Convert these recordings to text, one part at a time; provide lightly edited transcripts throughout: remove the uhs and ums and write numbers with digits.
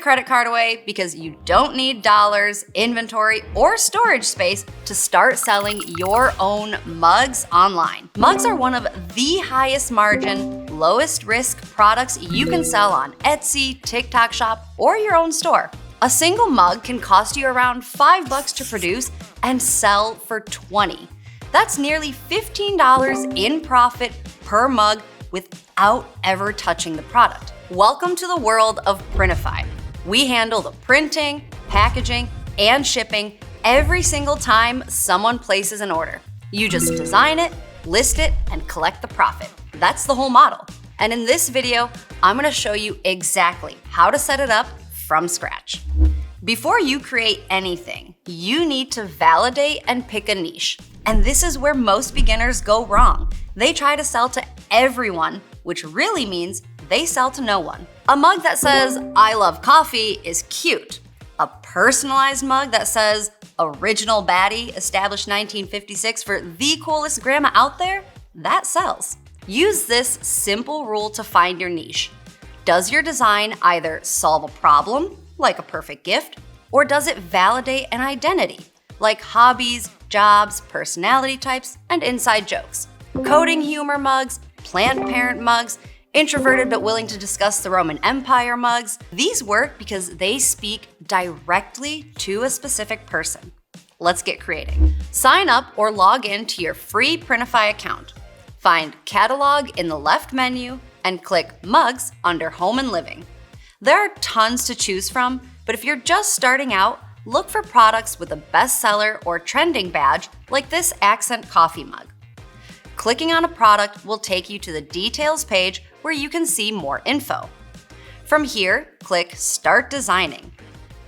credit card away because you don't need dollars, inventory, or storage space to start selling your own mugs online. Mugs are one of the highest margin, lowest risk products you can sell on Etsy, TikTok Shop, or your own store. A single mug can cost you around $5 to produce and sell for $20. That's nearly $15 in profit per mug without ever touching the product. Welcome to the world of Printify. We handle the printing, packaging, and shipping every single time someone places an order. You just design it, list it, and collect the profit. That's the whole model. And in this video, I'm gonna show you exactly how to set it up from scratch. Before you create anything, you need to validate and pick a niche. And this is where most beginners go wrong. They try to sell to everyone, which really means they sell to no one. A mug that says, "I love coffee" is cute. A personalized mug that says, "Original Baddie, established 1956 for the coolest grandma out there," that sells. Use this simple rule to find your niche. Does your design either solve a problem, like a perfect gift, or does it validate an identity, like hobbies, jobs, personality types, and inside jokes? Coding humor mugs, Planned Parent mugs, introverted but willing to discuss the Roman Empire mugs. These work because they speak directly to a specific person. Let's get creating. Sign up or log in to your free Printify account. Find Catalog in the left menu and click Mugs under Home and Living. There are tons to choose from, but if you're just starting out, look for products with a bestseller or trending badge like this accent coffee mug. Clicking on a product will take you to the details page where you can see more info. From here, click Start Designing.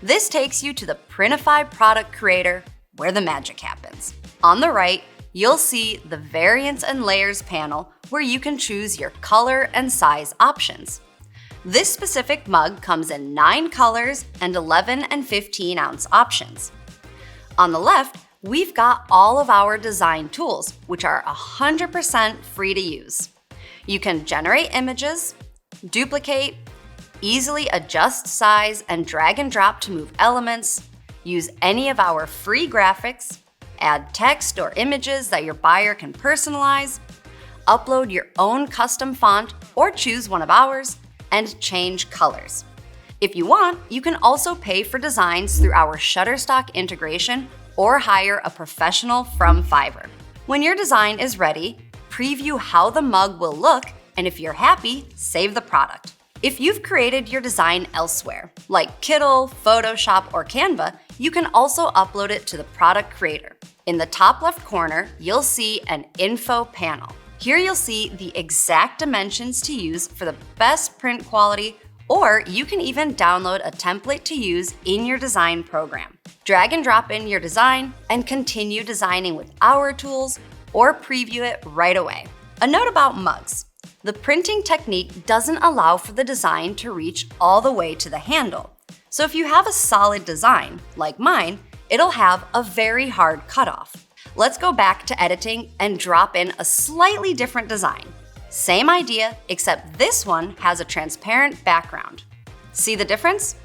This takes you to the Printify product creator where the magic happens. On the right, you'll see the Variants and Layers panel where you can choose your color and size options. This specific mug comes in 9 colors and 11 and 15 ounce options. On the left, we've got all of our design tools, which are 100% free to use. You can generate images, duplicate, easily adjust size and drag and drop to move elements, use any of our free graphics, add text or images that your buyer can personalize, upload your own custom font or choose one of ours, and change colors. If you want, you can also pay for designs through our Shutterstock integration or hire a professional from Fiverr. When your design is ready, preview how the mug will look, and if you're happy, save the product. If you've created your design elsewhere, like Kittl, Photoshop, or Canva, you can also upload it to the product creator. In the top left corner, you'll see an info panel. Here you'll see the exact dimensions to use for the best print quality, or you can even download a template to use in your design program. Drag and drop in your design and continue designing with our tools or preview it right away. A note about mugs. The printing technique doesn't allow for the design to reach all the way to the handle. So if you have a solid design, like mine, it'll have a very hard cutoff. Let's go back to editing and drop in a slightly different design. Same idea, except this one has a transparent background. See the difference?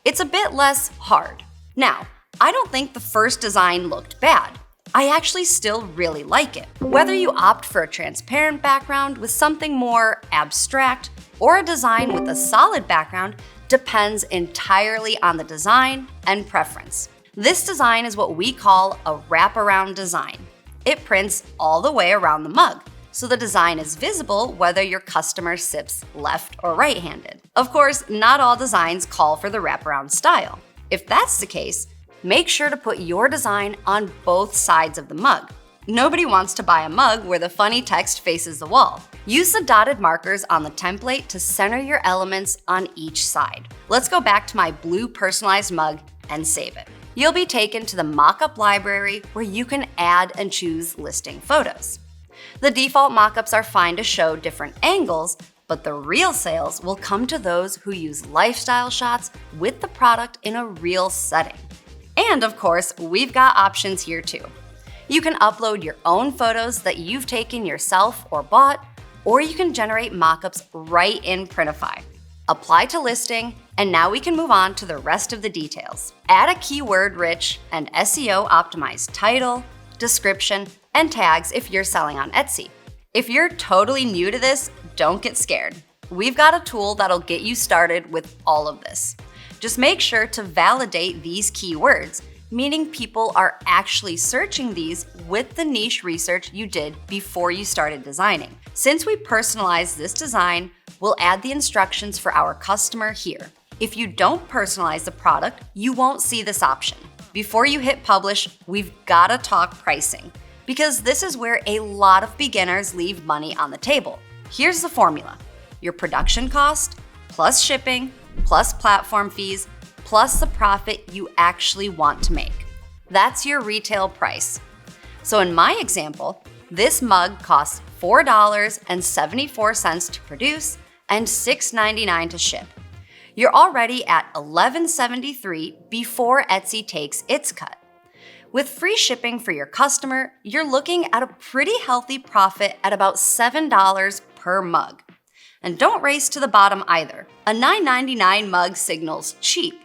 It's a bit less hard. Now, I don't think the first design looked bad. I actually still really like it. Whether you opt for a transparent background with something more abstract or a design with a solid background depends entirely on the design and preference. This design is what we call a wraparound design. It prints all the way around the mug, so the design is visible whether your customer sips left or right-handed. Of course, not all designs call for the wraparound style. If that's the case, make sure to put your design on both sides of the mug. Nobody wants to buy a mug where the funny text faces the wall. Use the dotted markers on the template to center your elements on each side. Let's go back to my blue personalized mug and save it. You'll be taken to the mockup library where you can add and choose listing photos. The default mockups are fine to show different angles, but the real sales will come to those who use lifestyle shots with the product in a real setting. And of course, we've got options here too. You can upload your own photos that you've taken yourself or bought, or you can generate mockups right in Printify. Apply to listing And now we can move on to the rest of the details. Add a keyword-rich and SEO-optimized title, description, and tags if you're selling on Etsy. If you're totally new to this, don't get scared. We've got a tool that'll get you started with all of this. Just make sure to validate these keywords, meaning people are actually searching these with the niche research you did before you started designing. Since we personalized this design, we'll add the instructions for our customer here. If you don't personalize the product, you won't see this option. Before you hit publish, we've gotta talk pricing, because this is where a lot of beginners leave money on the table. Here's the formula: your production cost, plus shipping, plus platform fees, plus the profit you actually want to make. That's your retail price. So in my example, this mug costs $4.74 to produce and $6.99 to ship. You're already at $11.73 before Etsy takes its cut. With free shipping for your customer, you're looking at a pretty healthy profit at about $7 per mug. And don't race to the bottom either. A $9.99 mug signals cheap,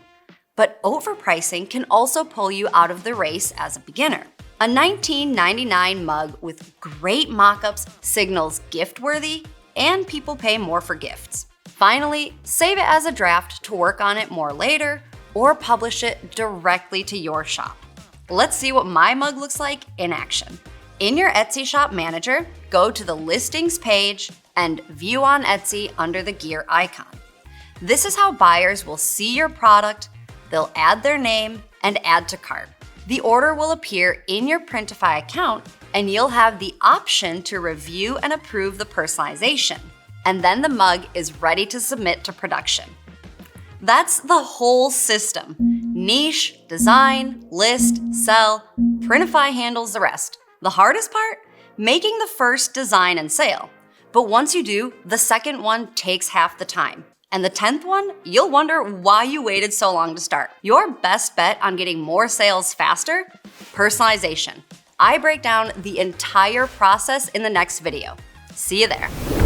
but overpricing can also pull you out of the race as a beginner. A $19.99 mug with great mockups signals gift-worthy, and people pay more for gifts. Finally, save it as a draft to work on it more later, or publish it directly to your shop. Let's see what my mug looks like in action. In your Etsy shop manager, go to the listings page and view on Etsy under the gear icon. This is how buyers will see your product. They'll add their name and add to cart. The order will appear in your Printify account, and you'll have the option to review and approve the personalization. And then the mug is ready to submit to production. That's the whole system. Niche, design, list, sell, Printify handles the rest. The hardest part? Making the first design and sale. But once you do, the second one takes half the time. And the 10th one, you'll wonder why you waited so long to start. Your best bet on getting more sales faster? Personalization. I break down the entire process in the next video. See you there.